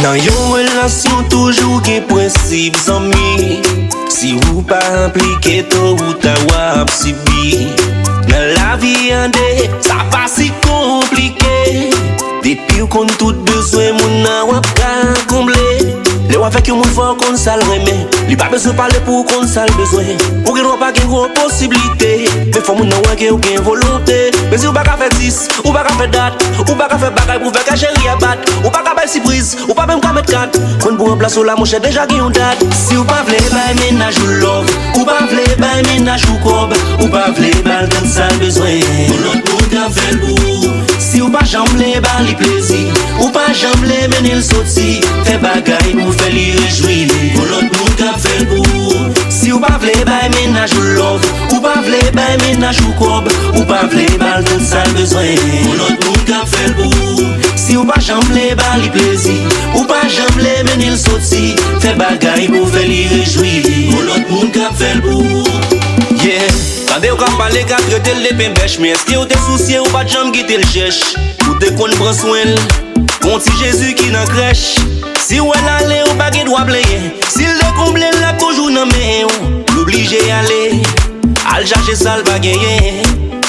Dans une relation toujours gen principe zami. Si ou pas impliqué tôt ou ta wap subi. Dans la vie ande, ça pas si compliqué. Depuis ou kon tout besoin moun nan wap ka comblé. Les wap fek yon moun fort kon sal remè. Li pas besoin parler pour kon sal besoin. Ou gen wap pa gen gros possibilité. Mais faut moun nan wak ou gen volonté. Mais si ou pas ka fait 10, ou pas ka fait date, ou pas ka fait bagay pour faire ka chéri a bat. Ou pas ka bay surprise, ou pas même ka mettre 4. Kon pour remplacer la mouche déjà gen yon date. Si ou pas vle bay ménage ou love, ou pas vle bay ménage ou cob, ou pas vle bay tant sal besoin. Pour l'autre moun ka fait le bout. Si ou pas jambe les bal li plaisir, ou pas jambe les mener le sorti, fait bagay pour faire li réjouir. Pour l'autre moun ka fait le bout. Si ou pas vle bay ménage ou love, ou pas vle bay ménage ou cob, ou pas vle bal tant sal besoin. Pour l'autre moun ka fait le bout. Si ou pas jambe les bal li plaisir, ou pas jambe les mener le sorti, fait bagay pour faire li réjouir. Pour l'autre moun ka fait le bout. Yeah. Quand ou ka parler ka traiter les pembèches, mais est-ce que ou te soucié ou pas de jambe qui te le cherche? Ou te kon prend soin, bon petit Jésus qui nan crèche. Si ou elle allait ou pas droit blayer, s'il le comble là toujours nan main ou, l'obligé aller, al chercher ça va gagner.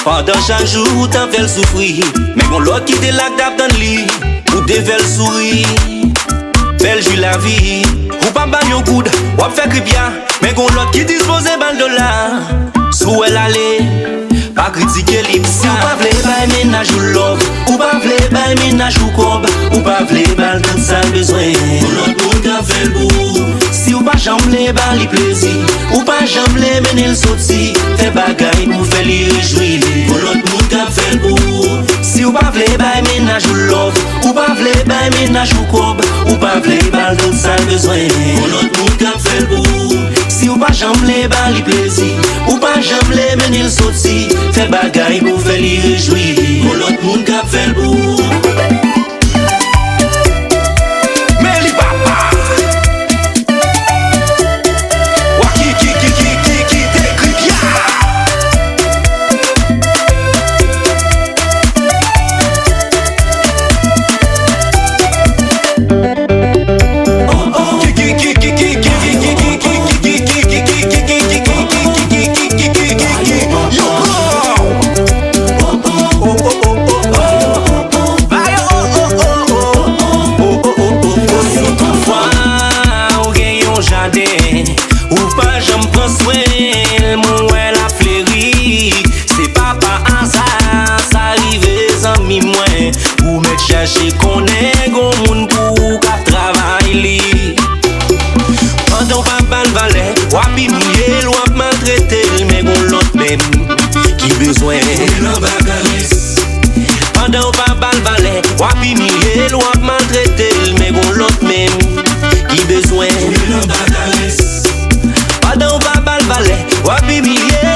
Pendant chaque jour ou t'en fait le souffrir, mais bon l'autre qui te l'a d'ap dans le lit, ou te fait le sourire. Belle joue la vie, ou pas ban yon coude, ou ap fait cripia, mais gon l'autre qui dispose $1. Sou elle allait, pas critiquer l'im. Si ou pas vle bay ménage ou love, ou pas vle bay ménage ou cob, ou pas vle bal tant ça besoin. Pour l'autre moun ka fait le bout. Si ou pas jambe les bal li plaisir, ou pas jambe les mener le sorti, fait bagay pour faire li réjouir. Pour l'autre moun ka fait le bout. Si ou pas vle bay ménage ou love, ou pas vle bay ménage ou cob, ou pas vle bal tant ça besoin. Pour l'autre moun ka fait le bout. Si ou pas jambe les bal li plaisir, ou pas jambe les mener le sorti, fait bagay pour faire li réjouir. Pour l'autre moun ka fait le bout. Mais li papa Waki ki te kripia. Ou pas j'en prends soin, mon elle a fleuri. C'est pas par hasard, ça arrive en mi moins. Ou mettre chercher qu'on est gon moun pour qu'à travailler. Pendant pas bal valet, wap humilier, wap maltraiter, mais gon l'autre même qui besoin. Pendant pas bal valet, wap humilier, wap maltraiter, mais gon l'autre même qui besoin. Pendant pas bal valet, wap humilier,